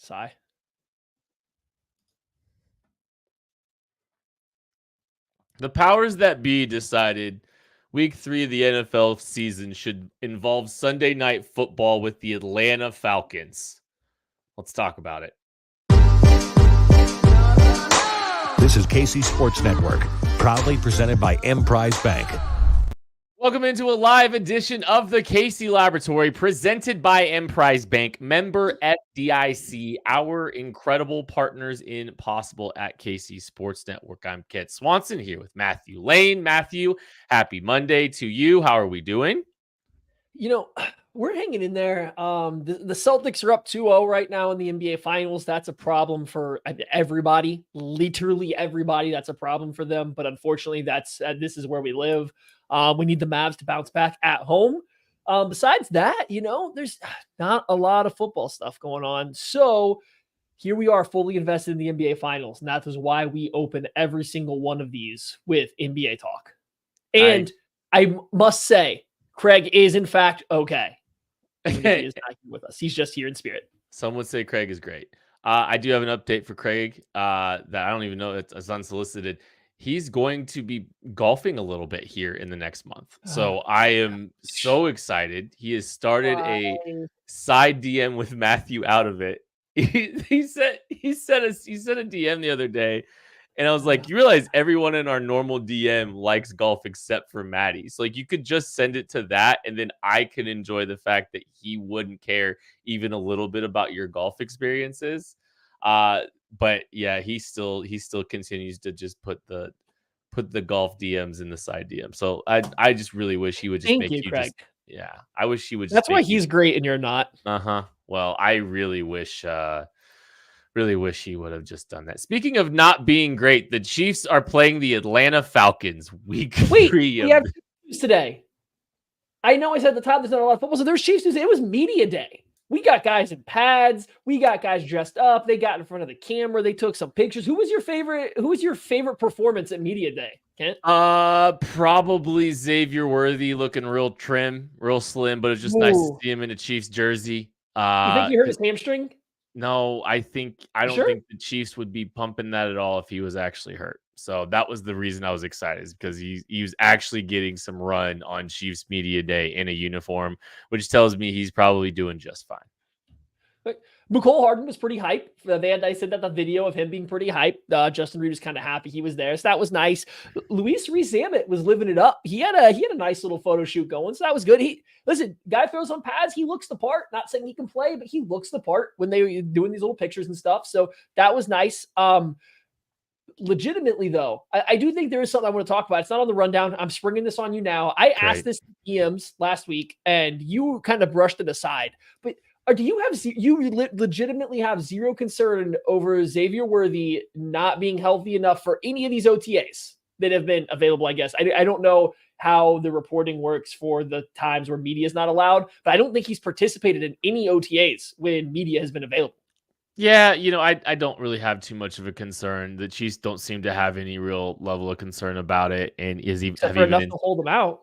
Sigh. The powers that be decided week 3 of the NFL season should involve Sunday night football with the Atlanta Falcons. Let's talk about it. This is KC Sports Network, proudly presented by Emprise Bank. Welcome into a live edition of the KC Laboratory, presented by Emprise Bank, member FDIC, our incredible partners in Possible at KC Sports Network. I'm Kent Swanson here with Matthew Lane. Matthew, happy Monday to you. How are we doing? You know, we're hanging in there. The Celtics are up 2-0 right now in the NBA Finals. That's a problem for everybody, literally everybody. That's a problem for them. But unfortunately, this is where we live. We need the Mavs to bounce back at home. Besides that, there's not a lot of football stuff going on. So here we are fully invested in the NBA Finals. And that is why we open every single one of these with NBA talk. And I must say, Craig is in fact okay. He is not here with us. He's just here in spirit. Some would say Craig is great. I do have an update for Craig that I don't even know it's unsolicited. He's going to be golfing a little bit here in the next month. So I am so excited. He has started a side DM with Matthew out of it. He sent a DM the other day. And I was like, you realize everyone in our normal DM likes golf except for Maddie. So you could just send it to that. And then I could enjoy the fact that he wouldn't care even a little bit about your golf experiences. But yeah, he still continues to just put the golf DMs in the side DM. So I just really wish he would just make you Craig. I wish he would. That's why he's great and you're not. Well, I really wish he would have just done that. Speaking of not being great, the Chiefs are playing the Atlanta Falcons week 3. We have news today. I know I said at the time there's not a lot of football, so there's Chiefs news. It was media day. We got guys in pads. We got guys dressed up. They got in front of the camera. They took some pictures. Who was your favorite performance at media day, Kent? Probably Xavier Worthy, looking real trim, real slim, but it's just nice to see him in a Chiefs jersey. You think he hurt his hamstring? No, I don't think the Chiefs would be pumping that at all if he was actually hurt. So that was the reason I was excited, is because he was actually getting some run on Chiefs Media Day in a uniform, which tells me he's probably doing just fine. Mecole Hardman was pretty hype. I said that the video of him being pretty hype. Justin Reed was kind of happy he was there, so that was nice. Luis Rees-Zammit was living it up. He had a nice little photo shoot going, so that was good. Guy throws on pads. He looks the part. Not saying he can play, but he looks the part when they were doing these little pictures and stuff. So that was nice. Legitimately, though, I do think there is something I want to talk about. It's not on the rundown. I'm springing this on you now. I asked this in DMs last week, and you kind of brushed it aside, but. Do you legitimately have zero concern over Xavier Worthy not being healthy enough for any of these OTAs that have been available? I guess I don't know how the reporting works for the times where media is not allowed, but I don't think he's participated in any OTAs when media has been available. Yeah, I don't really have too much of a concern. The Chiefs don't seem to have any real level of concern about it, and enough to hold them out.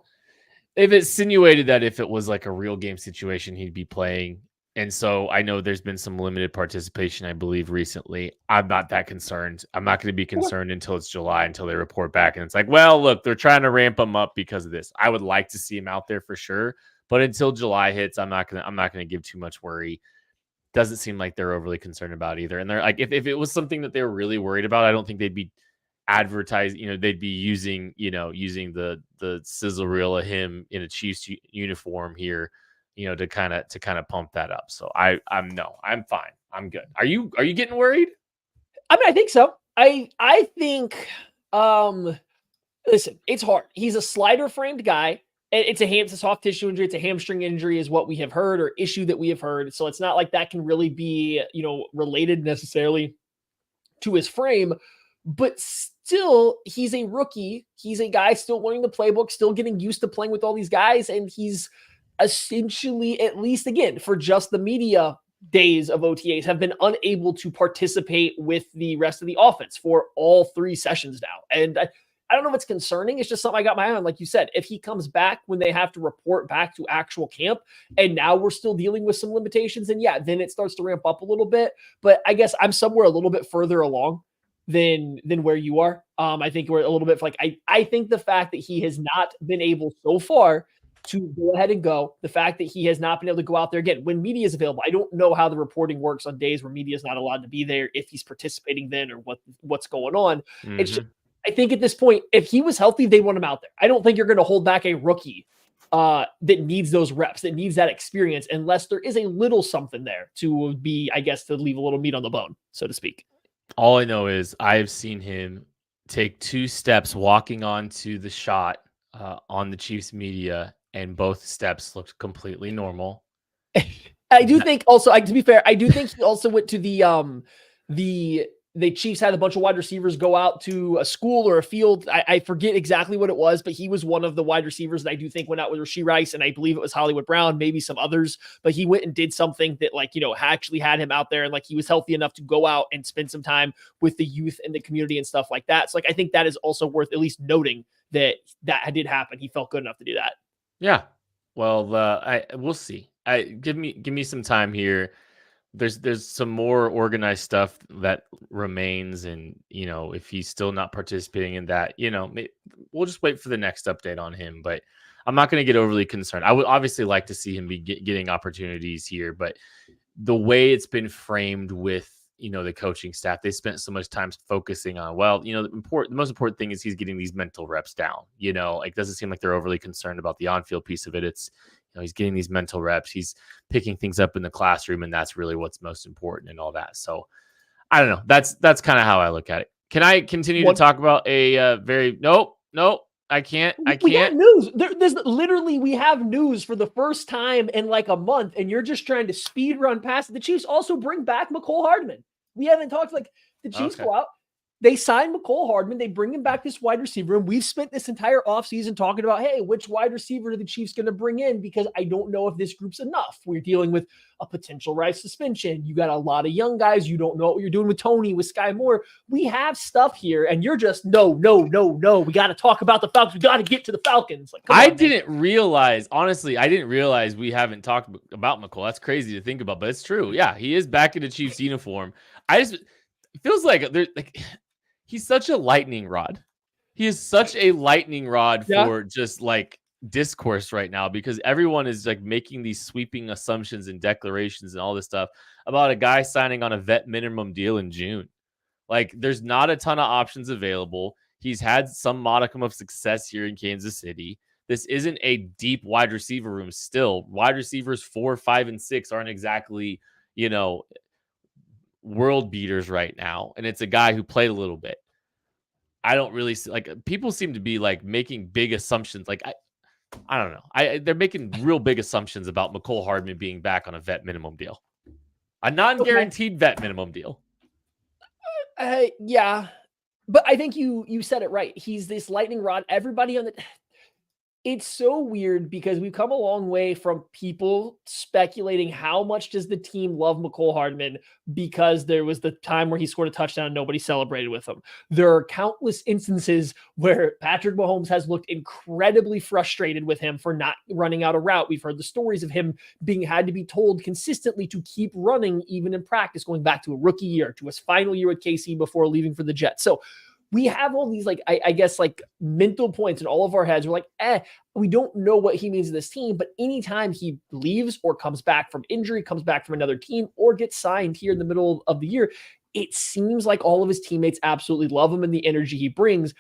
They've insinuated that if it was like a real game situation, he'd be playing. And so I know there's been some limited participation, I believe, recently. I'm not that concerned. I'm not going to be concerned until it's July, until they report back. And it's like, well, look, they're trying to ramp him up because of this. I would like to see him out there for sure. But until July hits, I'm not gonna give too much worry. Doesn't seem like they're overly concerned about either. And they're like, if it was something that they were really worried about, I don't think they'd be advertising, they'd be using the sizzle reel of him in a Chiefs uniform here. To kind of pump that up. So I'm fine. I'm good. Are you getting worried? I mean, I think so. I think, listen, it's hard. He's a slider framed guy. It's a soft tissue injury. It's a hamstring injury is what we have heard, or issue that we have heard. So it's not like that can really be, related necessarily to his frame, but still he's a rookie. He's a guy still learning the playbook, still getting used to playing with all these guys. And he's essentially, at least again, for just the media days of OTAs, have been unable to participate with the rest of the offense for all 3 sessions now. And I don't know if it's concerning. It's just something I got my eye on. Like you said, if he comes back when they have to report back to actual camp, and now we're still dealing with some limitations, and then it starts to ramp up a little bit. But I guess I'm somewhere a little bit further along than where you are. I think we're a little bit like I think the fact that he has not been able so far to go ahead and go, the fact that he has not been able to go out there again when media is available. I don't know how the reporting works on days where media is not allowed to be there, if he's participating then or what's going on. It's just, I think at this point, if he was healthy, they want him out there. I don't think you're going to hold back a rookie that needs those reps, that needs that experience, unless there is a little something there to be, I guess, to leave a little meat on the bone, so to speak. All I know is I've seen him take 2 steps walking onto the shot on the Chiefs media, and both steps looked completely normal. I do think also, to be fair, I do think he also went to the Chiefs had a bunch of wide receivers go out to a school or a field. I forget exactly what it was, but he was one of the wide receivers that I do think went out with Rashee Rice, and I believe it was Hollywood Brown, maybe some others, but he went and did something that actually had him out there, and he was healthy enough to go out and spend some time with the youth and the community and stuff like that. So I think that is also worth at least noting that did happen. He felt good enough to do that. Yeah. Well, we'll see. Give me some time here. There's some more organized stuff that remains, and if he's still not participating in that, we'll just wait for the next update on him. But I'm not going to get overly concerned. I would obviously like to see him be getting opportunities here, but the way it's been framed with the coaching staff, they spent so much time focusing on, the most important thing is he's getting these mental reps down. Doesn't seem like they're overly concerned about the on-field piece of it. It's he's getting these mental reps, he's picking things up in the classroom, and that's really what's most important and all that. So I don't know. That's kind of how I look at it. Can I continue to talk about a very nope? I can't. We got news. There's literally, we have news for the first time in a month, and you're just trying to speed run past it. The Chiefs also bring back Mecole Hardman. We haven't talked the Chiefs go out. They sign Mecole Hardman. They bring him back this wide receiver. And we've spent this entire offseason talking about, hey, which wide receiver are the Chiefs going to bring in? Because I don't know if this group's enough. We're dealing with a potential Rice suspension. You got a lot of young guys. You don't know what you're doing with Tony, with Sky Moore. We have stuff here. And you're just, no. We got to talk about the Falcons. We got to get to the Falcons. I didn't realize we haven't talked about Mecole. That's crazy to think about, but it's true. Yeah, he is back in the Chiefs uniform. It feels like there's he's such a lightning rod. He is such a lightning rod for just discourse right now, because everyone is making these sweeping assumptions and declarations and all this stuff about a guy signing on a vet minimum deal in June. There's not a ton of options available. He's had some modicum of success here in Kansas City. This isn't a deep wide receiver room still. Wide receivers 4, 5, and 6 aren't exactly, world beaters right now, and it's a guy who played a little bit. I don't really see, people seem to be making big assumptions. I don't know. They're making real big assumptions about Mecole Hardman being back on a vet minimum deal, a non-guaranteed vet minimum deal. Yeah, but I think you said it right. He's this lightning rod. Everybody on the. It's so weird because we've come a long way from people speculating how much does the team love Mecole Hardman because there was the time where he scored a touchdown and nobody celebrated with him. There are countless instances where Patrick Mahomes has looked incredibly frustrated with him for not running out a route. We've heard the stories of him had to be told consistently to keep running even in practice, going back to a rookie year, to his final year with KC before leaving for the Jets. So we have all these I guess mental points in all of our heads. We're we don't know what he means to this team, but anytime he leaves or comes back from injury, comes back from another team, or gets signed here in the middle of the year, it seems like all of his teammates absolutely love him and the energy he brings.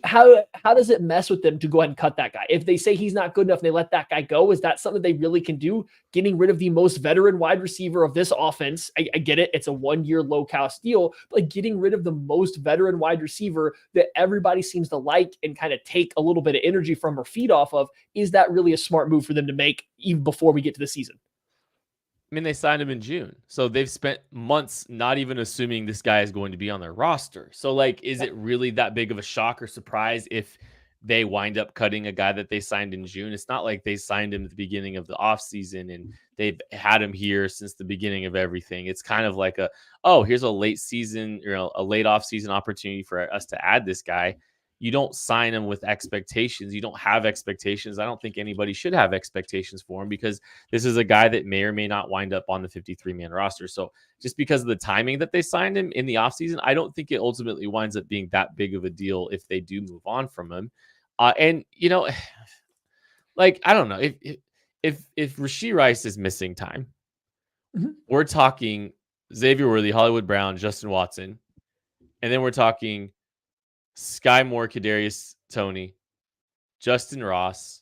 How does it mess with them to go ahead and cut that guy? If they say he's not good enough and they let that guy go, is that something they really can do? Getting rid of the most veteran wide receiver of this offense. I get it. It's a 1-year low-cost deal, but getting rid of the most veteran wide receiver that everybody seems to like and kind of take a little bit of energy from or feed off of, is that really a smart move for them to make even before we get to the season? I mean, they signed him in June, so they've spent months not even assuming this guy is going to be on their roster. So, is it really that big of a shock or surprise if they wind up cutting a guy that they signed in June? It's not like they signed him at the beginning of the offseason and they've had him here since the beginning of everything. It's kind of here's a late season, a late offseason opportunity for us to add this guy. you don't sign him with expectations. You don't have expectations. I don't think anybody should have expectations for him because this is a guy that may or may not wind up on the 53-man roster. So just because of the timing that they signed him in the offseason, I don't think it ultimately winds up being that big of a deal if they do move on from him. And like, I don't know if Rashee Rice is missing time, we're talking Xavier Worthy, Hollywood Brown, Justin Watson, and then we're talking Sky Moore, Kadarius Toney, Justin Ross,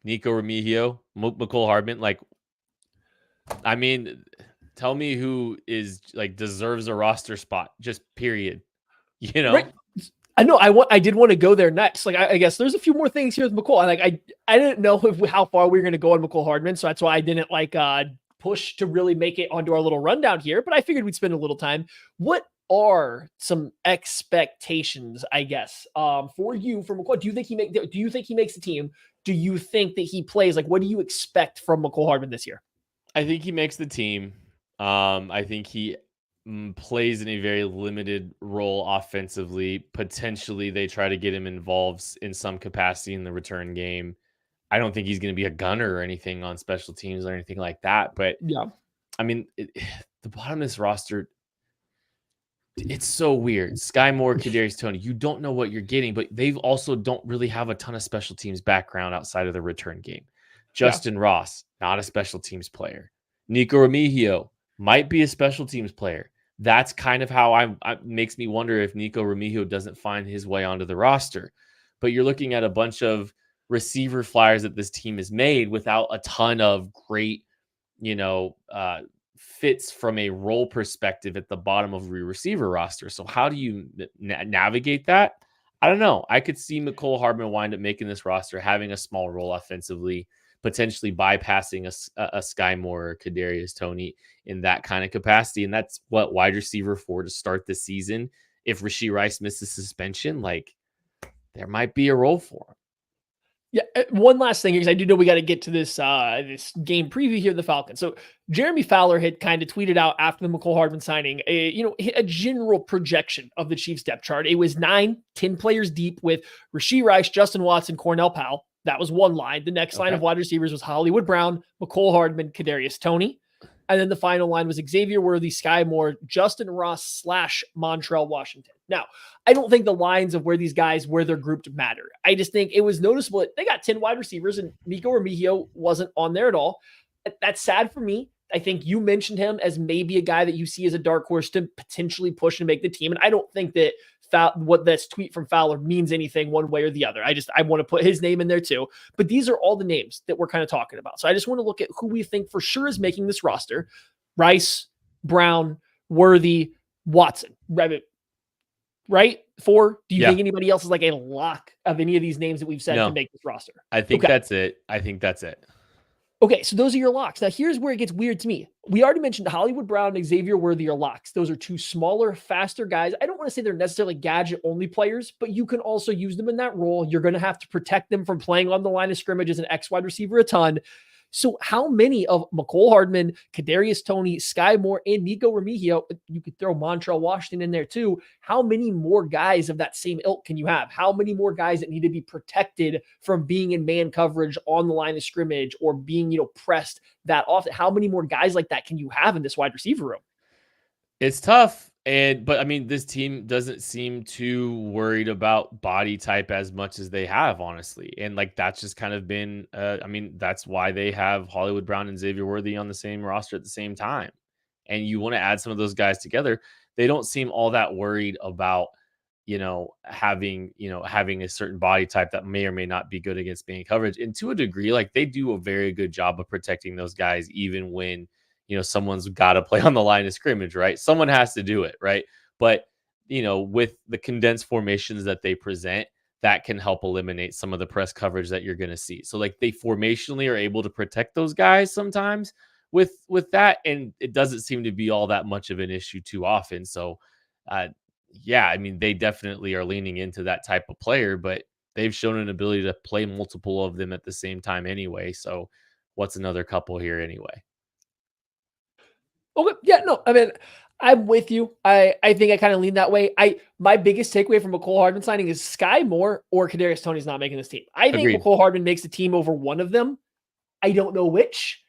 Nico Remigio, Mecole Hardman. Like, I mean, tell me who is like deserves a roster spot, just period. Right. I know. I did want to go there next. Like, I guess there's a few more things here with Mecole. Like, I didn't know how far we were going to go on Mecole Hardman, so that's why I didn't push to really make it onto our little rundown here. But I figured we'd spend a little time. What are some expectations, I guess, for you from Mecole? Do you think he makes the team? Do you think that he plays? Like, what do you expect from Mecole Hardman this year? I think he makes the team. I think he plays in a very limited role offensively. Potentially, they try to get him involved in some capacity in the return game. I don't think he's going to be a gunner or anything on special teams or anything like that. But yeah, I mean, the bottom of this roster, it's so weird. Sky Moore, Kadarius Toney, you don't know what you're getting, but they also don't really have a ton of special teams background outside of the return game. Justin Ross, not a special teams player. Nico Remigio might be a special teams player. That's kind of how makes me wonder if Nico Remigio doesn't find his way onto the roster. But you're looking at a bunch of receiver flyers that this team has made without a ton of great, fits from a role perspective at the bottom of a receiver roster. So how do you navigate that? I don't know. I could see Mecole Hardman wind up making this roster, having a small role offensively, potentially bypassing a Sky Moore or Kadarius Toney in that kind of capacity. And that's what wide receiver for to start the season. If Rashee Rice misses suspension, like there might be a role for him. Yeah, one last thing, because I do know we got to get to this this game preview here of the Falcons. So Jeremy Fowler had kind of tweeted out after the Mecole Hardman signing, a general projection of the Chiefs depth chart. It was 9-10 players deep with Rashee Rice, Justin Watson, Cornell Powell. That was one line. The next line of wide receivers was Hollywood Brown, Mecole Hardman, Kadarius Toney. And then the final line was Xavier Worthy, Sky Moore, Justin Ross / Montrell Washington. Now, I don't think the lines of where they're grouped matter. I just think it was noticeable that they got 10 wide receivers and Nico Remigio wasn't on there at all. That's sad for me. I think you mentioned him as maybe a guy that you see as a dark horse to potentially push and make the team. And I don't think that what this tweet from Fowler means anything one way or the other. I want to put his name in there too. But these are all the names that we're kind of talking about. So I just want to look at who we think for sure is making this roster. Rice, Brown, Worthy, Watson. Right? 4. Do you think anybody else is like a lock of any of these names that we've said to make this roster? I think that's it. Okay, so those are your locks. Now, here's where it gets weird to me. We already mentioned Hollywood Brown and Xavier Worthy are locks. Those are two smaller, faster guys. I don't want to say they're necessarily gadget-only players, but you can also use them in that role. You're going to have to protect them from playing on the line of scrimmage as an X-wide receiver a ton. So how many of Mecole Hardman, Kadarius Toney, Sky Moore, and Nico Remigio, you could throw Montrell Washington in there too, how many more guys of that same ilk can you have? How many more guys that need to be protected from being in man coverage on the line of scrimmage or being, pressed that often? How many more guys like that can you have in this wide receiver room? It's tough. But I mean, this team doesn't seem too worried about body type as much as they have, honestly. And like, that's just kind of been, that's why they have Hollywood Brown and Xavier Worthy on the same roster at the same time. And you want to add some of those guys together. They don't seem all that worried about, having a certain body type that may or may not be good against being coverage. And to a degree, like they do a very good job of protecting those guys, even when, someone's got to play on the line of scrimmage, right? Someone has to do it, right? But, with the condensed formations that they present, that can help eliminate some of the press coverage that you're going to see. So like they formationally are able to protect those guys sometimes with that. And it doesn't seem to be all that much of an issue too often. So, they definitely are leaning into that type of player, but they've shown an ability to play multiple of them at the same time anyway. So what's another couple here anyway? Okay. Yeah, no, I'm with you. I think I kind of lean that way. My biggest takeaway from Mecole Hardman signing is Sky Moore or Kadarius Toney's not making this team. I think Agreed. Mecole Hardman makes the team over one of them. I don't know which.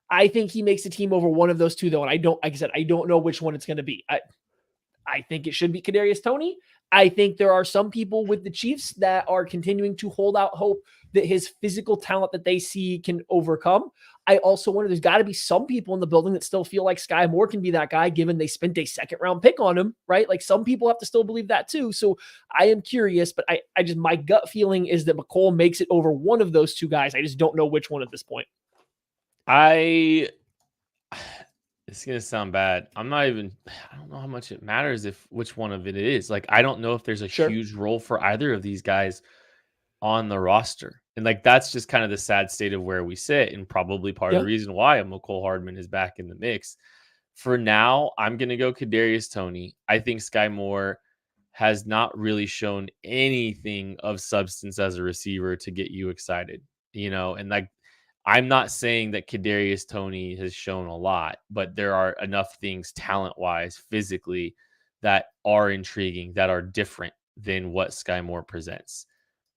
I think he makes the team over one of those two, though. And like I said, I don't know which one it's going to be. I think it should be Kadarius Toney. I think there are some people with the Chiefs that are continuing to hold out hope that his physical talent that they see can overcome. I also wonder, there's got to be some people in the building that still feel like Sky Moore can be that guy, given they spent a second round pick on him, right? Like some people have to still believe that too. So I am curious, but I just, my gut feeling is that Mecole makes it over one of those two guys. I just don't know which one at this point. It's gonna sound bad. I don't know how much it matters if which one of it is. Like, I don't know if there's a huge role for either of these guys on the roster. And like that's just kind of the sad state of where we sit, and probably part of the reason why Mecole Hardman is back in the mix. For now, I'm gonna go Kadarius Toney. I think Sky Moore has not really shown anything of substance as a receiver to get you excited, and like I'm not saying that Kadarius Toney has shown a lot, but there are enough things talent-wise, physically, that are intriguing, that are different than what Sky Moore presents.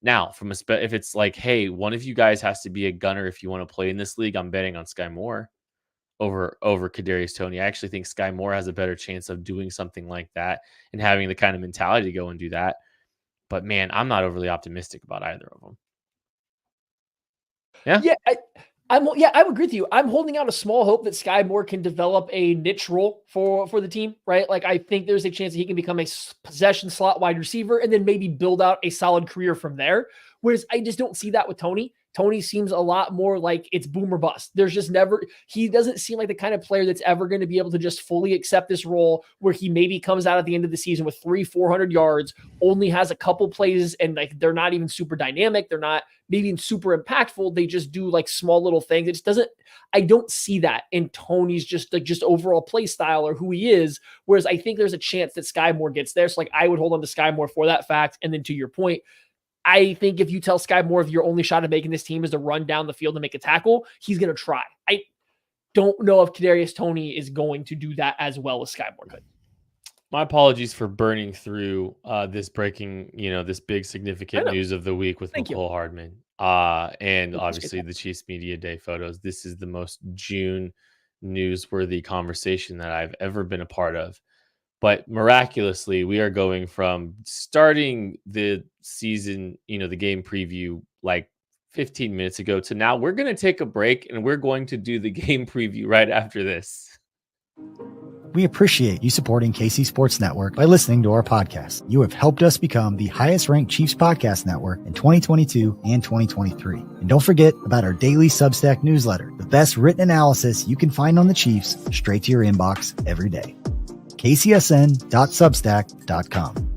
Now, if it's like, hey, one of you guys has to be a gunner if you want to play in this league, I'm betting on Sky Moore over Kadarius Toney. I actually think Sky Moore has a better chance of doing something like that and having the kind of mentality to go and do that. But man, I'm not overly optimistic about either of them. Yeah. Yeah. I would agree with you. I'm holding out a small hope that Sky Moore can develop a niche role for the team, right? Like I think there's a chance that he can become a possession slot wide receiver and then maybe build out a solid career from there. Whereas I just don't see that with Toney. Tony seems a lot more like it's boom or bust. He doesn't seem like the kind of player that's ever going to be able to just fully accept this role where he maybe comes out at the end of the season with 300-400 yards, only has a couple plays, and like they're not even super dynamic. They're not maybe super impactful. They just do like small little things. It just doesn't, I don't see that in Tony's just overall play style or who he is. Whereas I think there's a chance that Sky Moore gets there. So like I would hold on to Sky Moore for that fact. And then to your point, I think if you tell Sky Moore if your only shot at making this team is to run down the field and make a tackle, he's going to try. I don't know if Kadarius Toney is going to do that as well as Sky Moore could. My apologies for burning through this big significant news of the week with Mecole Hardman. And obviously the Chiefs Media Day photos. This is the most June newsworthy conversation that I've ever been a part of. But miraculously, we are going from starting the season, the game preview like 15 minutes ago to now we're going to take a break and we're going to do the game preview right after this. We appreciate you supporting KC Sports Network by listening to our podcast. You have helped us become the highest ranked Chiefs podcast network in 2022 and 2023. And don't forget about our daily Substack newsletter, the best written analysis you can find on the Chiefs straight to your inbox every day. kcsn.substack.com.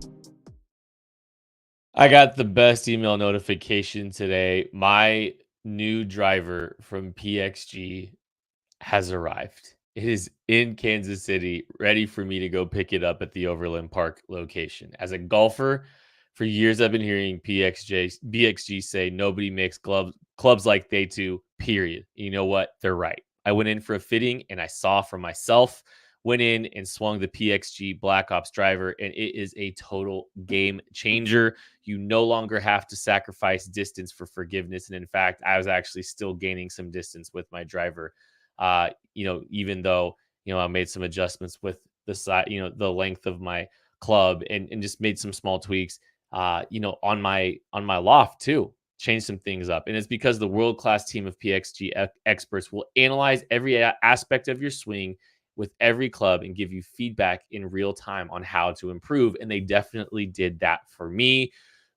I got the best email notification today. My new driver from PXG has arrived. It is in Kansas City, ready for me to go pick it up at the Overland Park location. As a golfer, for years I've been hearing BXG say nobody makes clubs like they do, period. You know what? They're right. I went in for a fitting and I saw for myself, went in and swung the PXG Black Ops driver, and it is a total game changer. You no longer have to sacrifice distance for forgiveness. And in fact, I was actually still gaining some distance with my driver. Even though, I made some adjustments with the side, the length of my club and just made some small tweaks, on my loft too, changed some things up. And it's because the world-class team of PXG experts will analyze every aspect of your swing with every club and give you feedback in real time on how to improve. And they definitely did that for me,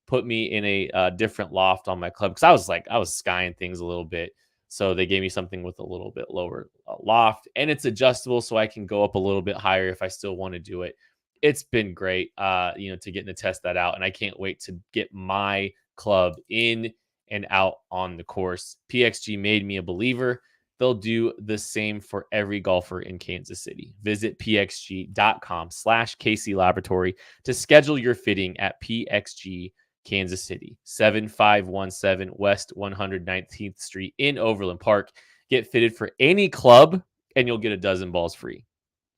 put me in a different loft on my club. Cause I was skying things a little bit. So they gave me something with a little bit lower loft, and it's adjustable so I can go up a little bit higher if I still want to do it. It's been great, to get to test that out. And I can't wait to get my club in and out on the course. PXG made me a believer. They'll do the same for every golfer in Kansas City. Visit pxg.com/KC Laboratory to schedule your fitting at PXG Kansas City, 7517 West 119th Street in Overland Park. Get fitted for any club and you'll get a dozen balls free.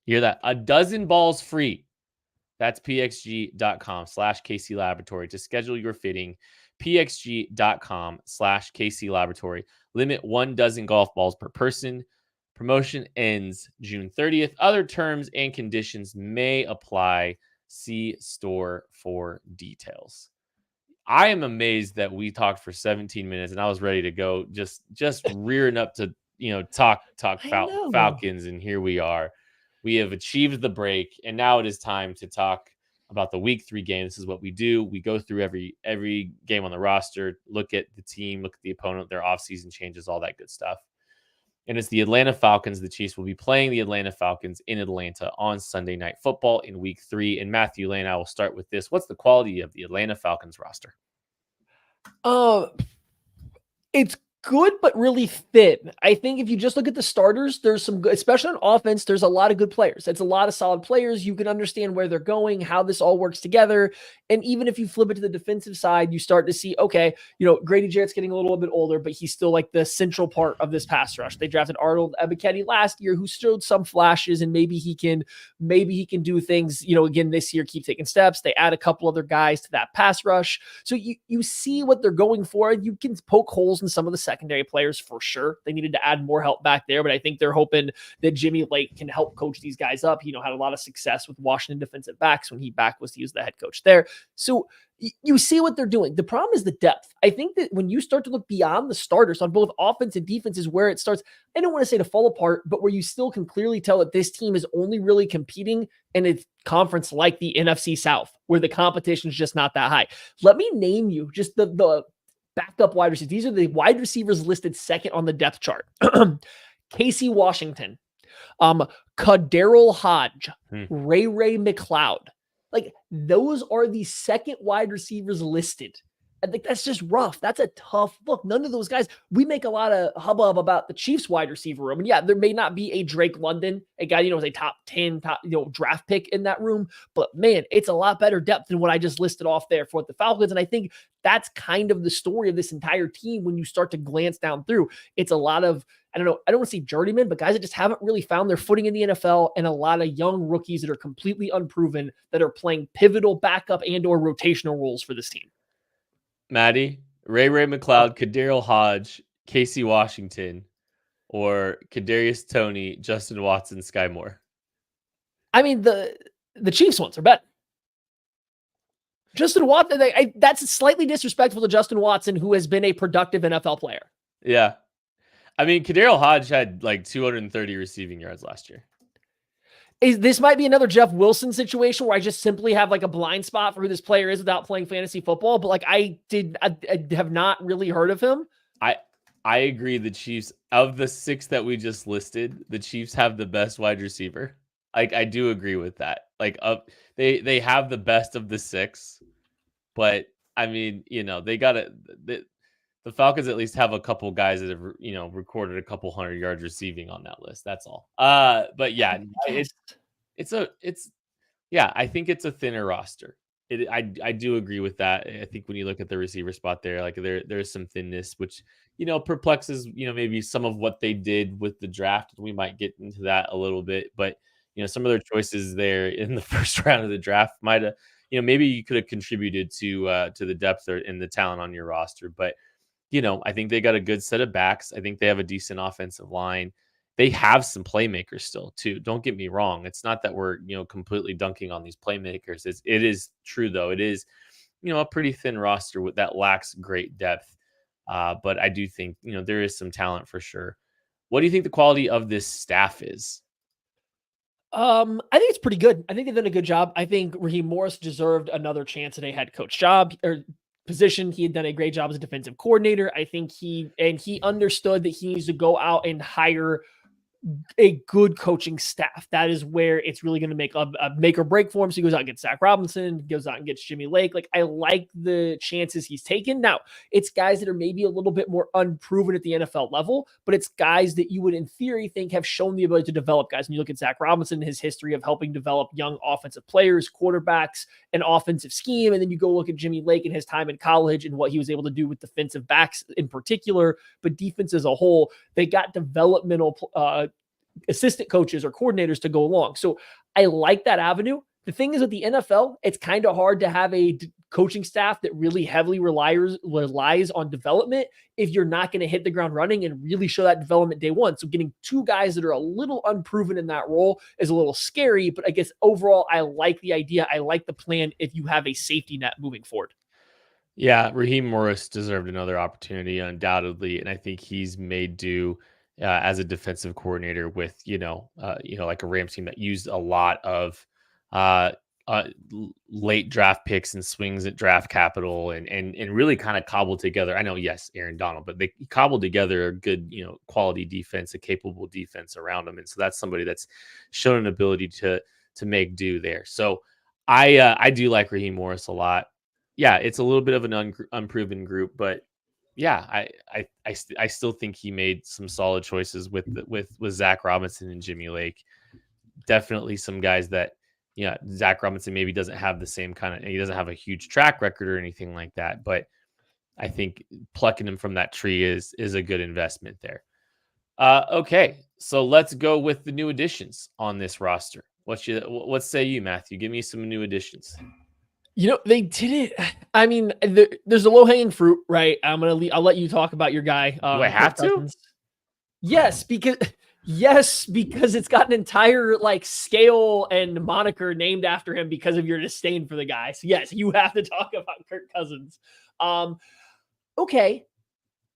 You hear that? A dozen balls free. That's pxg.com/KC Laboratory to schedule your fitting. pxg.com/KC Laboratory. Limit 1 dozen golf balls per person. Promotion ends June 30th. Other terms and conditions may apply. See store for details. I am amazed that we talked for 17 minutes and I was ready to go, just rearing up to talk Falcons, and here we are. We have achieved the break, and now it is time to talk about the week 3 game. This is what we do. We go through every game on the roster, look at the team, look at the opponent, their offseason changes, all that good stuff. And it's the Atlanta Falcons. The Chiefs will be playing the Atlanta Falcons in Atlanta on Sunday Night Football in week 3. And Matthew Lane, I will start with this. What's the quality of the Atlanta Falcons roster? It's good, but really thin. I think if you just look at the starters, there's some good, especially on offense, there's a lot of good players. It's a lot of solid players. You can understand where they're going, how this all works together. And even if you flip it to the defensive side, you start to see, okay, Grady Jarrett's getting a little bit older, but he's still like the central part of this pass rush. They drafted Arnold Ebiketie last year, who showed some flashes, and maybe he can do things, again, this year, keep taking steps. They add a couple other guys to that pass rush. So you see what they're going for. You can poke holes in some of the secondary players for sure. They needed to add more help back there, but I think they're hoping that Jimmy Lake can help coach these guys up. Had a lot of success with Washington defensive backs when he was the head coach there. So you see what they're doing. The problem is the depth. I think that when you start to look beyond the starters on both offense and defense is where it starts, I don't want to say to fall apart, but where you still can clearly tell that this team is only really competing in a conference like the NFC South, where the competition is just not that high. Let me name you just the backup wide receivers. These are the wide receivers listed second on the depth chart. Casey Washington, Kaderil Hodge, Ray McLeod. Like, those are the second wide receivers listed. I think that's just rough. That's a tough look. None of those guys, we make a lot of hubbub about the Chiefs wide receiver room. And yeah, there may not be a Drake London, a guy, was a top 10, draft pick in that room. But man, it's a lot better depth than what I just listed off there for the Falcons. And I think that's kind of the story of this entire team when you start to glance down through. It's a lot of, I don't want to say journeymen, but guys that just haven't really found their footing in the NFL, and a lot of young rookies that are completely unproven that are playing pivotal backup and or rotational roles for this team. Maddie, Ray McLeod, Kaderil Hodge, Casey Washington, or Kadarius Toney, Justin Watson, Sky Moore? I mean, the Chiefs ones are better. Justin Watson, that's slightly disrespectful to Justin Watson, who has been a productive NFL player. Yeah. I mean, Kaderil Hodge had like 230 receiving yards last year. This might be another Jeff Wilson situation where I just simply have like a blind spot for who this player is without playing fantasy football. But like I have not really heard of him. I agree. The Chiefs, of the 6 that we just listed, the Chiefs have the best wide receiver. Like, I do agree with that. Like, they have the best of the 6, but I mean, they got it. The Falcons at least have a couple guys that have, recorded a couple 100 yards receiving on that list. That's all. But yeah, I think it's a thinner roster. I do agree with that. I think when you look at the receiver spot there, like there's some thinness, which, perplexes, maybe some of what they did with the draft. We might get into that a little bit, but, some of their choices there in the first round of the draft might have, maybe you could have contributed to the depth and the talent on your roster. But, I think they got a good set of backs. I think they have a decent offensive line. They have some playmakers still too. Don't get me wrong. It's not that we're, completely dunking on these playmakers. It is true though. It is, a pretty thin roster that lacks great depth. But I do think, there is some talent for sure. What do you think the quality of this staff is? I think it's pretty good. I think they've done a good job. I think Raheem Morris deserved another chance at a head coach job or position. He had done a great job as a defensive coordinator. I think he understood that he needs to go out and hire a good coaching staff. That is where it's really going to make a make or break for him. So he goes out and gets Zach Robinson, goes out and gets Jimmy Lake. Like, I like the chances he's taken. Now, it's guys that are maybe a little bit more unproven at the NFL level, but it's guys that you would in theory think have shown the ability to develop guys. When you look at Zach Robinson, his history of helping develop young offensive players, quarterbacks, an offensive scheme. And then you go look at Jimmy Lake and his time in college and what he was able to do with defensive backs in particular, but defense as a whole. They got developmental assistant coaches or coordinators to go along. So I like that avenue. The thing is with the NFL, it's kind of hard to have a coaching staff that really heavily relies on development if you're not going to hit the ground running and really show that development day one. So getting two guys that are a little unproven in that role is a little scary, but I guess overall, I like the idea. I like the plan if you have a safety net moving forward. Yeah, Raheem Morris deserved another opportunity, undoubtedly, and I think he's made due as a defensive coordinator with like a Rams team that used a lot of uh, late draft picks and swings at draft capital, and really kind of cobbled together. I know, yes, Aaron Donald, but they cobbled together a good quality defense, a capable defense around him, and so that's somebody that's shown an ability to make do there. So I do like Raheem Morris a lot. Yeah, it's a little bit of an unproven group, but yeah, I still think he made some solid choices with Zach Robinson and Jimmy Lake. Definitely some guys that, Zach Robinson maybe doesn't have the same he doesn't have a huge track record or anything like that, but I think plucking him from that tree is a good investment there. Okay, so let's go with the new additions on this roster. What say you, Matthew? Give me some new additions. They didn't. I mean, there's a low hanging fruit, right? I'll let you talk about your guy. Do I have to? Yes, because it's got an entire scale and moniker named after him because of your disdain for the guy. So yes, you have to talk about Kirk Cousins. Okay,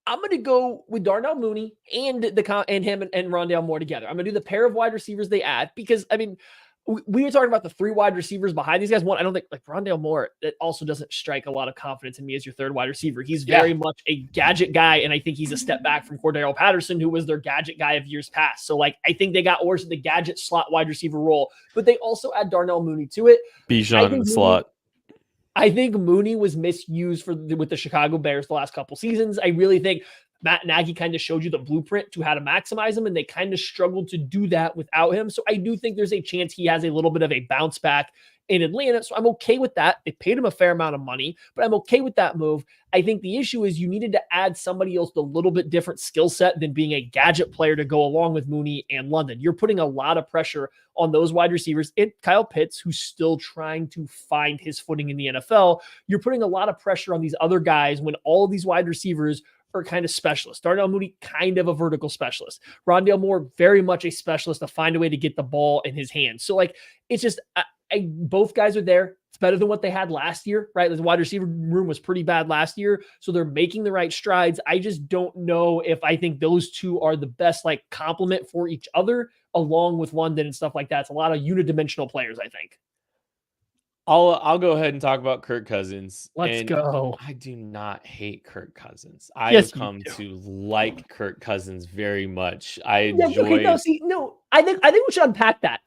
I'm going to go with Darnell Mooney and him and Rondale Moore together. I'm going to do the pair of wide receivers they add because we were talking about the three wide receivers behind these guys. One, I don't think Rondale Moore, it also doesn't strike a lot of confidence in me as your third wide receiver. He's very much a gadget guy, and I think he's a step back from Cordarrelle Patterson, who was their gadget guy of years past. So, I think they got worse at the gadget slot wide receiver role, but they also add Darnell Mooney to it. Bijan in the slot. I think Mooney was misused with the Chicago Bears the last couple seasons. I really think Matt Nagy kind of showed you the blueprint to how to maximize him, and they kind of struggled to do that without him. So I do think there's a chance he has a little bit of a bounce back in Atlanta. So I'm okay with that. They paid him a fair amount of money, but I'm okay with that move. I think the issue is you needed to add somebody else with a little bit different skill set than being a gadget player to go along with Mooney and London. You're putting a lot of pressure on those wide receivers. And Kyle Pitts, who's still trying to find his footing in the NFL, you're putting a lot of pressure on these other guys when all of these wide receivers are kind of specialists. Darnell Mooney, kind of a vertical specialist. Rondale Moore, very much a specialist to find a way to get the ball in his hands. So it's just, both guys are there. It's better than what they had last year, right? The wide receiver room was pretty bad last year. So they're making the right strides. I just don't know if I think those two are the best complement for each other along with London and stuff like that. It's a lot of unidimensional players, I think. I'll go ahead and talk about Kirk Cousins. Let's go. I do not hate Kirk Cousins. I Yes, have come to like Kirk Cousins very much. I enjoy. I think we should unpack that.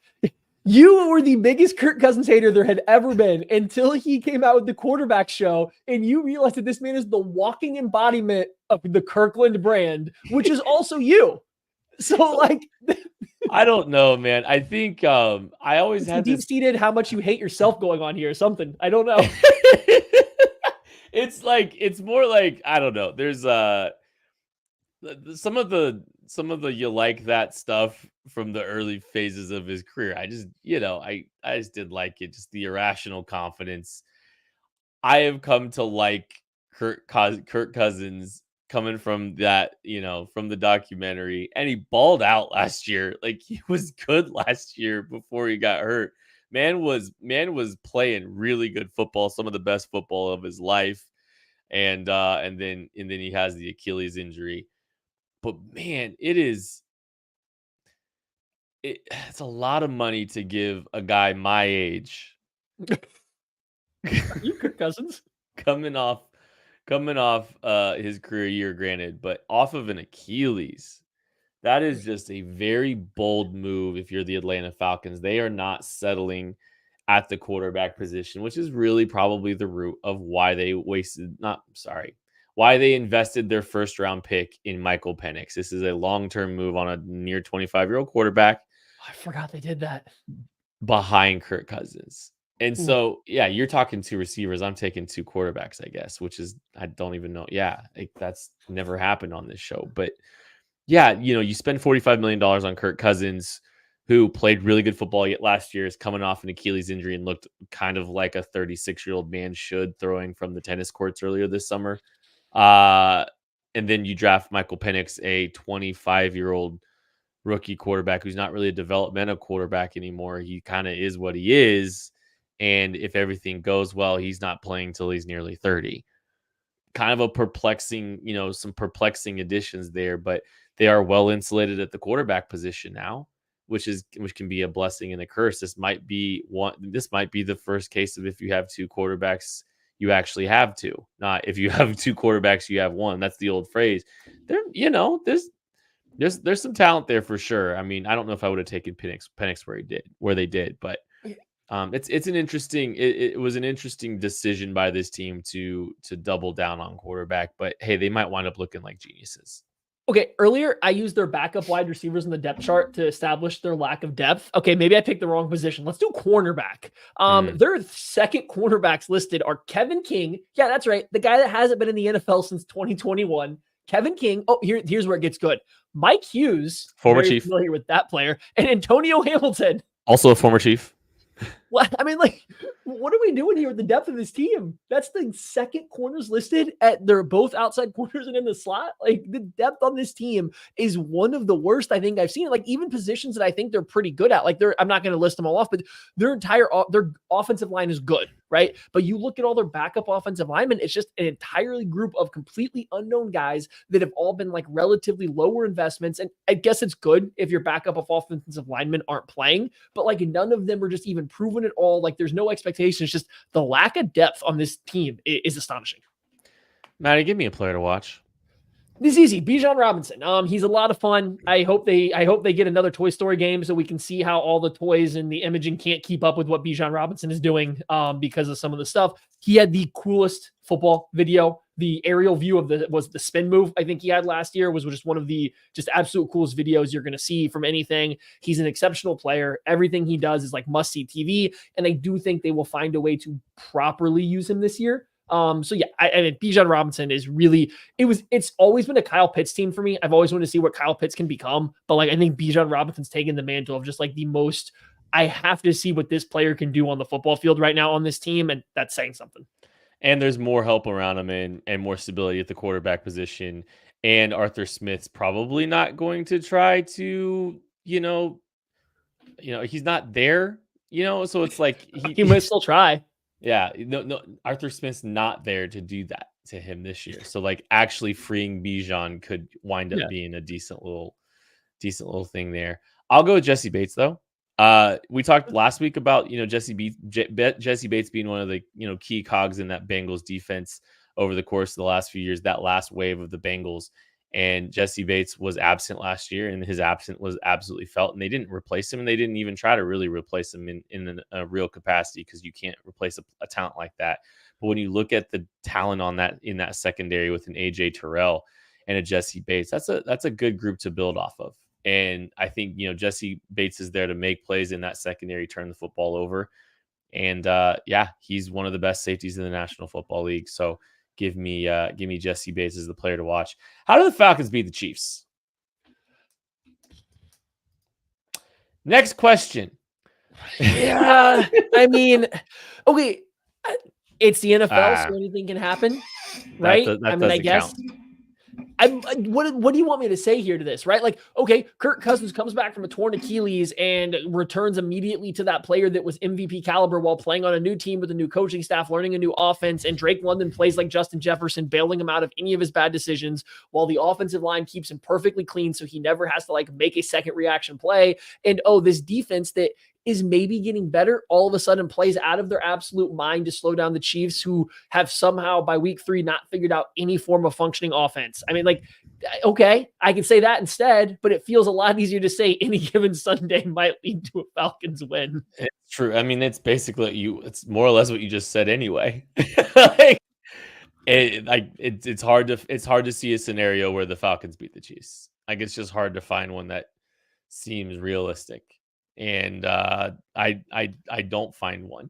You were the biggest Kirk Cousins hater there had ever been until he came out with the quarterback show, and you realized that this man is the walking embodiment of the Kirkland brand, which is also you. So I don't know, man. I think I always had deep-seated how much you hate yourself going on here or something. I don't know. It's more like, I don't know. There's some of the you like that stuff from the early phases of his career. I just, I just didn't like it. Just the irrational confidence. I have come to like Kirk Cousins coming from that, from the documentary, and he balled out last year. He was good last year before he got hurt. Man was playing really good football, some of the best football of his life. And then he has the Achilles injury. But man, it's a lot of money to give a guy my age. You Kirk Cousins coming off his career year, granted, but off of an Achilles. That is just a very bold move if you're the Atlanta Falcons. They are not settling at the quarterback position, which is really probably the root of why they invested their first round pick in Michael Penix. This is a long-term move on a near 25-year-old quarterback. I forgot they did that. Behind Kirk Cousins. And so, yeah, you're talking two receivers. I'm taking two quarterbacks, I guess, which is, I don't even know. Yeah, that's never happened on this show. But yeah, you spend $45 million on Kirk Cousins, who played really good football yet last year, is coming off an Achilles injury and looked kind of like a 36-year-old man should, throwing from the tennis courts earlier this summer. Uh, and then you draft Michael Penix, a 25-year-old rookie quarterback who's not really a developmental quarterback anymore. He kind of is what he is. And if everything goes well, he's not playing till he's nearly 30. Kind of a perplexing, some perplexing additions there, but they are well insulated at the quarterback position now, which can be a blessing and a curse. This might be the first case of if you have two quarterbacks, you actually have two. Not if you have two quarterbacks, you have one. That's the old phrase. There's some talent there for sure. I mean, I don't know if I would have taken Penix where they did, but it was an interesting decision by this team to double down on quarterback, but hey, they might wind up looking like geniuses. Okay, earlier I used their backup wide receivers in the depth chart to establish their lack of depth. Okay, maybe I picked the wrong position. Let's do cornerback. Their second cornerbacks listed are Kevin King. Yeah, that's right. The guy that hasn't been in the NFL since 2021. Kevin King. Oh, here's where it gets good. Mike Hughes, former very Chief, familiar with that player, and Antonio Hamilton, also a former Chief. What I mean, what are we doing here with the depth of this team? That's the second corners listed they're both outside corners and in the slot. Like, the depth on this team is one of the worst I think I've seen. Like, even positions that I think they're pretty good at. Like, I'm not going to list them all off, but their offensive line is good, right? But you look at all their backup offensive linemen, it's just an entirely group of completely unknown guys that have all been like relatively lower investments. And I guess it's good if your backup of offensive linemen aren't playing, but like none of them are just even proven at all. Like, there's no expectation. It's just the lack of depth on this team is astonishing. Maddie, give me a player to watch. This is easy. Bijan Robinson. He's a lot of fun. I hope they get another Toy Story game so we can see how all the toys and the imaging can't keep up with what Bijan Robinson is doing because of some of the stuff. He had the coolest football video. The aerial view of the spin move I think he had last year was just one of the just absolute coolest videos you're going to see from anything. He's an exceptional player. Everything he does is like must-see TV, and I do think they will find a way to properly use him this year. So yeah, I mean, Bijan Robinson is really, it's always been a Kyle Pitts team for me. I've always wanted to see what Kyle Pitts can become, but like, I think Bijan Robinson's taken the mantle of just like the most, I have to see what this player can do on the football field right now on this team. And that's saying something. And there's more help around him and more stability at the quarterback position. And Arthur Smith's probably not going to try to, he's not there, so it's like he might still try. Yeah, no, Arthur Smith's not there to do that to him this year. So like actually freeing Bijan could wind up being a decent little thing there. I'll go with Jesse Bates though. We talked last week about Jesse Bates being one of the key cogs in that Bengals defense over the course of the last few years, that last wave of the Bengals. And Jesse Bates was absent last year, and his absence was absolutely felt. And they didn't replace him, and they didn't even try to really replace him in a real capacity because you can't replace a talent like that. But when you look at the talent in that secondary with an AJ Terrell and a Jesse Bates, that's a good group to build off of. And I think Jesse Bates is there to make plays in that secondary, turn the football over, and he's one of the best safeties in the National Football League. So give me Jesse Bates as the player to watch. How do the Falcons beat the Chiefs? Next question. Yeah, I mean, okay, it's the NFL, so anything can happen, right? I guess. What do you want me to say here to this, right? Like, okay, Kirk Cousins comes back from a torn Achilles and returns immediately to that player that was MVP caliber while playing on a new team with a new coaching staff, learning a new offense, and Drake London plays like Justin Jefferson, bailing him out of any of his bad decisions while the offensive line keeps him perfectly clean so he never has to like make a second reaction play. And this defense that is maybe getting better all of a sudden plays out of their absolute mind to slow down the Chiefs, who have somehow by week 3 not figured out any form of functioning offense. I mean, like, okay, I can say that instead, but it feels a lot easier to say any given Sunday might lead to a Falcons win. It's true. I mean, it's basically it's more or less what you just said anyway. It's hard to see a scenario where the Falcons beat the Chiefs. Like, it's just hard to find one that seems realistic. And I don't find one.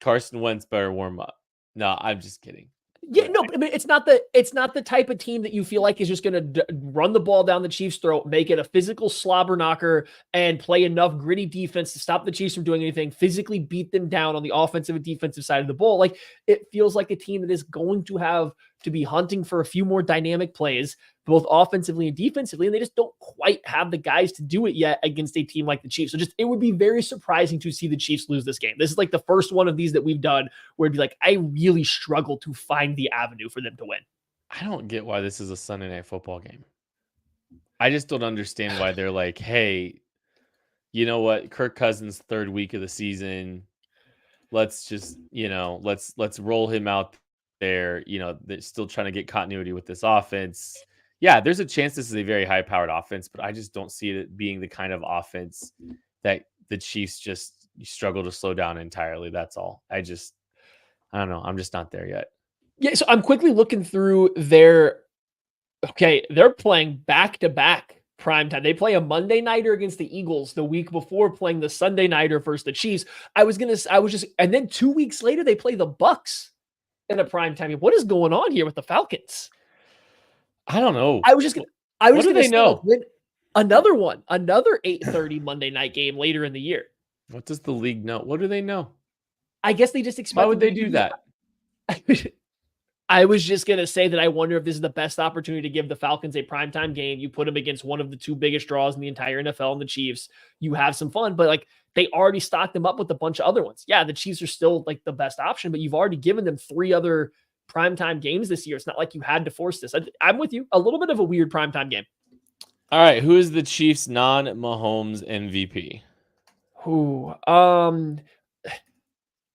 Carson Wentz better warm up. No, I'm just kidding. Yeah, no, I mean, it's not the type of team that you feel like is just going to run the ball down the Chiefs' throat, make it a physical slobber knocker, and play enough gritty defense to stop the Chiefs from doing anything, physically beat them down on the offensive and defensive side of the ball. Like, it feels like a team that is going to have to be hunting for a few more dynamic plays, both offensively and defensively, and they just don't quite have the guys to do it yet against a team like the Chiefs. So it would be very surprising to see the Chiefs lose this game. This is like the first one of these that we've done where it'd be like, I really struggle to find the avenue for them to win. I don't get why this is a Sunday night football game. I just don't understand why they're like, hey, you know what? Kirk Cousins' third week of the season. Let's just, let's roll him out there. They're still trying to get continuity with this offense. Yeah, there's a chance this is a very high-powered offense, but I just don't see it being the kind of offense that the Chiefs just struggle to slow down entirely. That's all. I don't know. I'm just not there yet. Yeah, so I'm quickly looking through they're playing back-to-back primetime. They play a Monday nighter against the Eagles the week before playing the Sunday nighter versus the Chiefs. And then 2 weeks later, they play the Bucks in a primetime. What is going on here with the Falcons? I don't know. What do they know? Another 8:30 Monday night game later in the year. What does the league know? What do they know? I guess they just expect. Why would they do that? I was just going to say that I wonder if this is the best opportunity to give the Falcons a primetime game. You put them against one of the two biggest draws in the entire NFL and the Chiefs. You have some fun, but like they already stocked them up with a bunch of other ones. Yeah, the Chiefs are still like the best option, but you've already given them 3 other primetime games this year. It's not like you had to force this. I'm with you. A little bit of a weird primetime game. All right. Who is the Chiefs non-Mahomes MVP?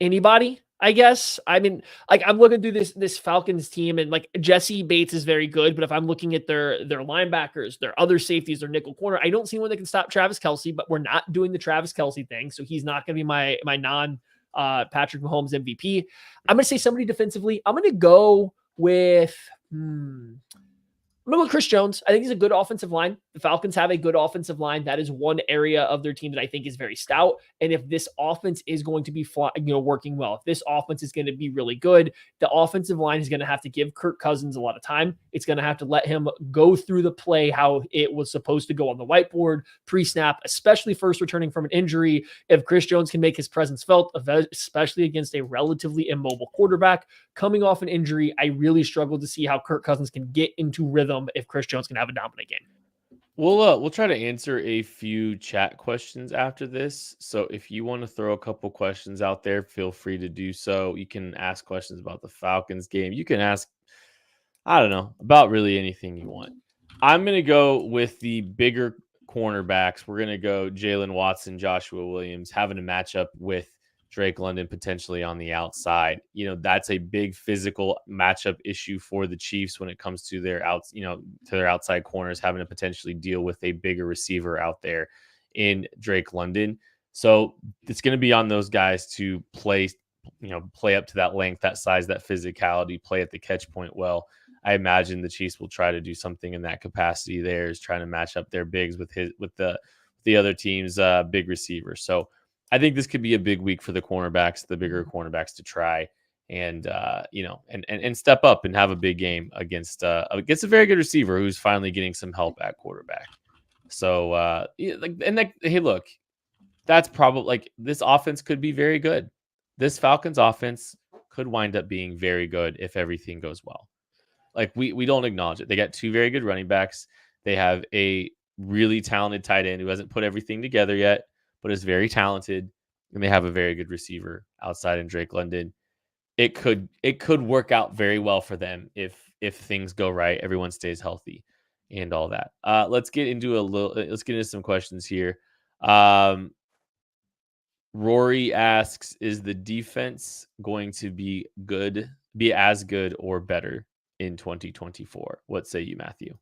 Anybody, I guess. I mean, like I'm looking through this Falcons team, and like Jesse Bates is very good, but if I'm looking at their linebackers, their other safeties, their nickel corner, I don't see one that can stop Travis Kelce. But we're not doing the Travis Kelce thing, so he's not going to be my non Patrick Mahomes MVP. I'm going to say somebody defensively. I'm going to go with. I'm going to go with Chris Jones. I think he's a good offensive line. The Falcons have a good offensive line. That is one area of their team that I think is very stout. And if this offense is going to be working well, if this offense is going to be really good, the offensive line is going to have to give Kirk Cousins a lot of time. It's going to have to let him go through the play how it was supposed to go on the whiteboard, pre-snap, especially first returning from an injury. If Chris Jones can make his presence felt, especially against a relatively immobile quarterback coming off an injury, I really struggle to see how Kirk Cousins can get into rhythm if Chris Jones can have a dominant game. We'll try to answer a few chat questions after this. So if you want to throw a couple questions out there, feel free to do so. You can ask questions about the Falcons game. You can ask, I don't know, about really anything you want. I'm going to go with the bigger cornerbacks. We're going to go Jalen Watson, Joshua Williams, having a matchup with Drake London potentially on the outside. That's a big physical matchup issue for the Chiefs when it comes to their outside corners having to potentially deal with a bigger receiver out there in Drake London. So it's going to be on those guys to play up to that length, that size, that physicality, play at the catch point well. I imagine the Chiefs will try to do something in that capacity there, is trying to match up their bigs with the other team's big receiver. So I think this could be a big week for the cornerbacks, the bigger cornerbacks, to try and step up and have a big game against a very good receiver who's finally getting some help at quarterback. So hey, look, that's probably this offense could be very good. This Falcons offense could wind up being very good if everything goes well. We don't acknowledge it. They got 2 very good running backs. They have a really talented tight end who hasn't put everything together yet, but is very talented, and they have a very good receiver outside in Drake London. It could work out very well for them if things go right, everyone stays healthy, and all that. Let's get into some questions here. Rory asks, is the defense going to be as good or better in 2024? What say you, Matthew?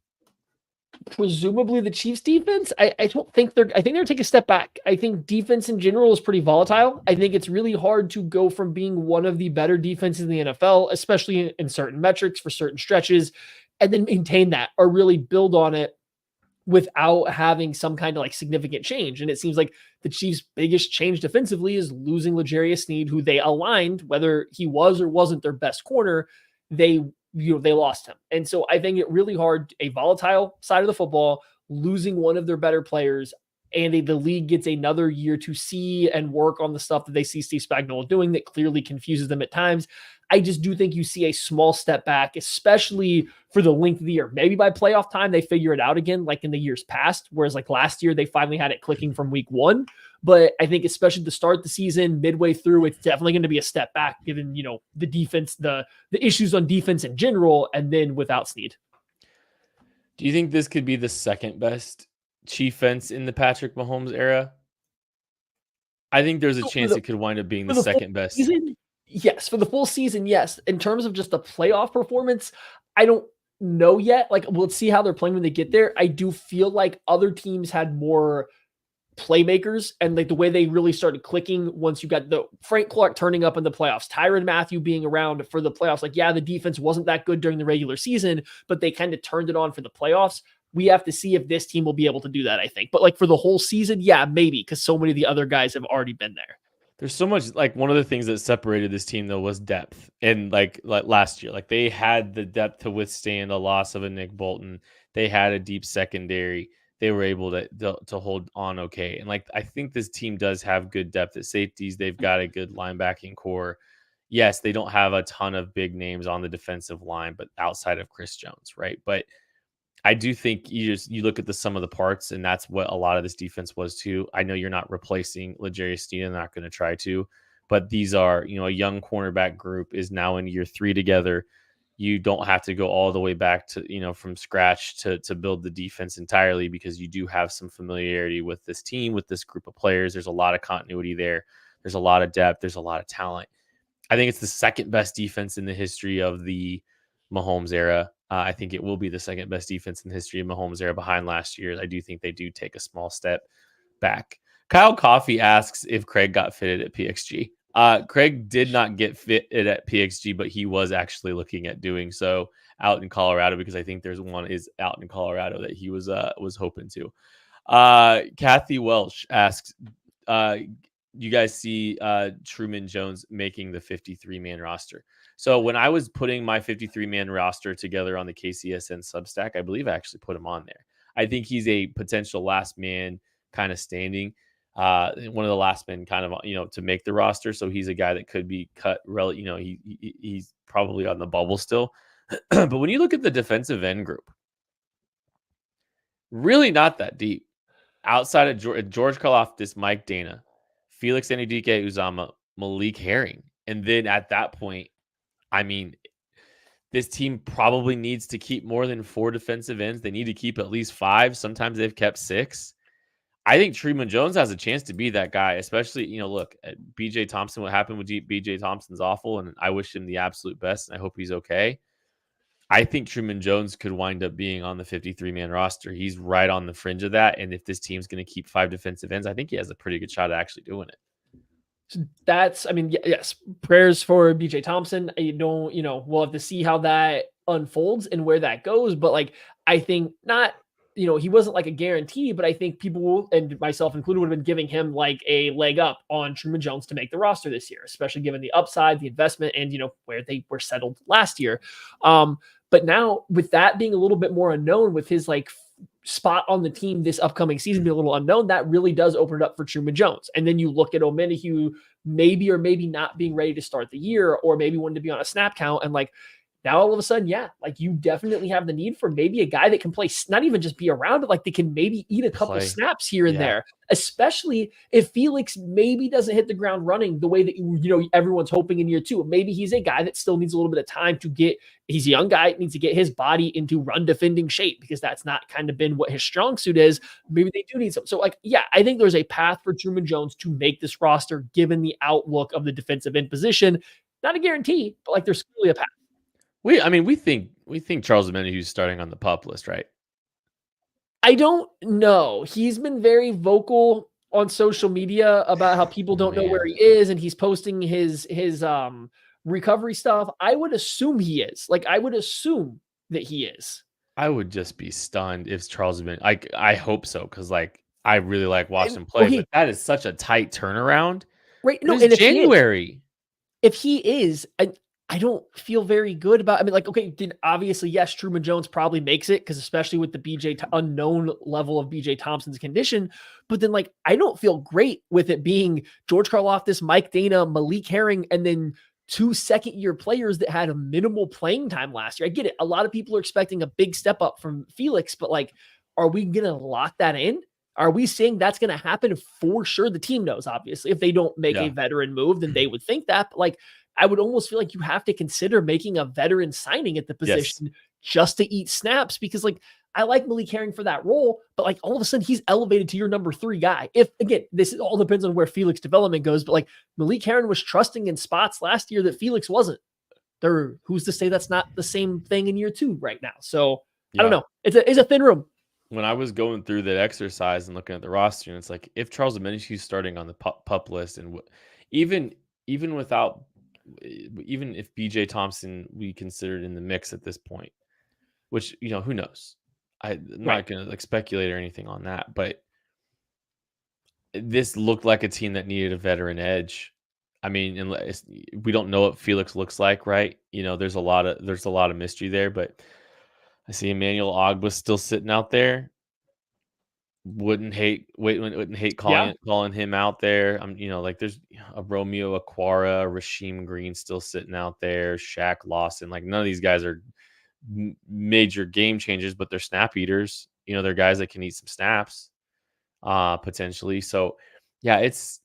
Presumably the Chiefs defense. I think they're taking a step back. I think defense in general is pretty volatile. I think it's really hard to go from being one of the better defenses in the NFL, especially in certain metrics for certain stretches, and then maintain that or really build on it without having some kind of significant change. And it seems like the Chiefs' biggest change defensively is losing L'Jarius Sneed, who they aligned, whether he was or wasn't their best corner. they lost him. And so I think it really hard, a volatile side of the football, losing one of their better players, and the league gets another year to see and work on the stuff that they see Steve Spagnuolo doing that clearly confuses them at times. I just do think you see a small step back, especially for the length of the year. Maybe by playoff time, they figure it out again, like in the years past, whereas like last year, they finally had it clicking from week 1. But I think especially to start the season, midway through, it's definitely going to be a step back given, the defense, the issues on defense in general, and then without Snead. Do you think this could be the second best Chiefs in the Patrick Mahomes era? I think there's a chance it could wind up being the second best. Season, yes, for the full season, yes. In terms of just the playoff performance, I don't know yet. Like, we'll see how they're playing when they get there. I do feel like other teams had more playmakers, and like the way they really started clicking once you got the Frank Clark turning up in the playoffs, Tyrann Mathieu being around for the playoffs. Like, yeah, the defense wasn't that good during the regular season, but they kind of turned it on for the playoffs. We have to see if this team will be able to do that, I think. But like for the whole season, yeah, maybe, because so many of the other guys have already been there. There's so much, like, one of the things that separated this team though was depth. And like last year, like they had the depth to withstand a loss of a Nick Bolton. They had a deep secondary. They were able to hold on okay. And like I think this team does have good depth at safeties. They've got a good linebacking core. Yes, they don't have a ton of big names on the defensive line, but outside of Chris Jones, right? But I do think you look at the sum of the parts, and that's what a lot of this defense was too. I know you're not replacing L'Jarius Sneed, and not going to try to, but these are, a young cornerback group is now in year 3 together. You don't have to go all the way back to, from scratch to build the defense entirely, because you do have some familiarity with this team, with this group of players. There's a lot of continuity there. There's a lot of depth. There's a lot of talent. I think it's the second best defense in the history of the Mahomes era. I think it will be the second best defense in the history of Mahomes era, behind last year's. I do think they do take a small step back. Kyle Coffey asks if Craig got fitted at PXG. Craig did not get fitted at PXG, but he was actually looking at doing so out in Colorado, because I think there's one is out in Colorado that he was hoping to. Kathy Welsh asks, you guys see Truman Jones making the 53-man roster? So when I was putting my 53-man roster together on the KCSN Substack, I believe I actually put him on there. I think he's a potential last man kind of standing. One of the last men kind of, to make the roster. So he's a guy that could be cut. He's probably on the bubble still. But when you look at the defensive end group, really not that deep. Outside of George Karlaftis, Mike Dana, Felix Anudike-Uzomah, Malik Herring. And then at that point, I mean, this team probably needs to keep more than 4 defensive ends. They need to keep at least 5. Sometimes they've kept 6. I think Truman Jones has a chance to be that guy, especially, look at BJ Thompson. What happened with BJ Thompson's awful, and I wish him the absolute best, and I hope he's okay. I think Truman Jones could wind up being on the 53-man roster. He's right on the fringe of that. And if this team's going to keep 5 defensive ends, I think he has a pretty good shot at actually doing it. Yes, prayers for BJ Thompson. We'll have to see how that unfolds and where that goes. But like, I think not, he wasn't like a guarantee, but I think people, and myself included, would have been giving him like a leg up on Truman Jones to make the roster this year, especially given the upside, the investment, and, where they were settled last year. But now with that being a little bit more unknown, with his like spot on the team this upcoming season be a little unknown, that really does open it up for Truman Jones. And then you look at Omenihu maybe or maybe not being ready to start the year, or maybe wanting to be on a snap count, and like now all of a sudden, yeah, like you definitely have the need for maybe a guy that can play, not even just be around, but like they can maybe eat a couple snaps here and there, especially if Felix maybe doesn't hit the ground running the way that everyone's hoping in year 2. Maybe he's a guy that still needs a little bit of time to get, he's a young guy, needs to get his body into run defending shape, because that's not kind of been what his strong suit is. Maybe they do need some. So like, yeah, I think there's a path for Truman Jones to make this roster given the outlook of the defensive end position. Not a guarantee, but like there's clearly a path. We think Charles Omenihu's starting on the PUP list, right? I don't know. He's been very vocal on social media about how people don't know where he is, and he's posting his recovery stuff. I would assume he is. Like, I would assume that he is. I would just be stunned if Charles Omenihu. I hope so, because like I really like watching him play, but that is such a tight turnaround. Right? No, and January. If he is, I don't feel very good about. I mean, like, okay, obviously, yes, Truman Jones probably makes it because especially with the unknown level of BJ Thompson's condition. But then, like, I don't feel great with it being George Karlaftis, Mike Dana, Malik Herring, and then 2 second-year players that had a minimal playing time last year. I get it. A lot of people are expecting a big step up from Felix, but like, are we gonna lock that in? Are we saying that's going to happen? For sure. The team knows, obviously, if they don't make a veteran move, then they would think that. But like, I would almost feel like you have to consider making a veteran signing at the position just to eat snaps because, like, I like Malik Herring for that role, but like all of a sudden he's elevated to your number 3 guy. If again, this all depends on where Felix development goes, but like Malik Herring was trusting in spots last year that Felix wasn't. Who's to say that's not the same thing in year 2 right now? So I don't know. It's a thin room. When I was going through that exercise and looking at the roster, and it's like if Charles Omenihu's starting on the pup list, and even without, even if BJ Thompson we considered in the mix at this point, which who knows, I'm not going to like speculate or anything on that, but this looked like a team that needed a veteran edge. I mean, we don't know what Felix looks like, right? There's a lot of mystery there, but I see Emmanuel Ogba's still sitting out there. Wouldn't hate calling him out there. Like there's a Romeo Aquara, Rasheem Green still sitting out there, Shaq Lawson. Like none of these guys are major game changers, but they're snap eaters. They're guys that can eat some snaps, potentially. So yeah, it's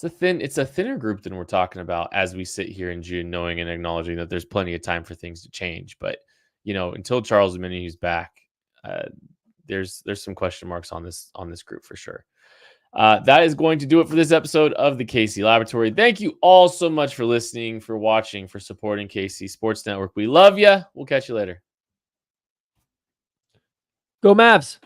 a thinner group than we're talking about as we sit here in June, knowing and acknowledging that there's plenty of time for things to change. But until Charles Omenihu's back, there's some question marks on this group for sure. That is going to do it for this episode of the KC Laboratory. Thank you all so much for listening, for watching, for supporting KC Sports Network. We love you. We'll catch you later. Go Mavs.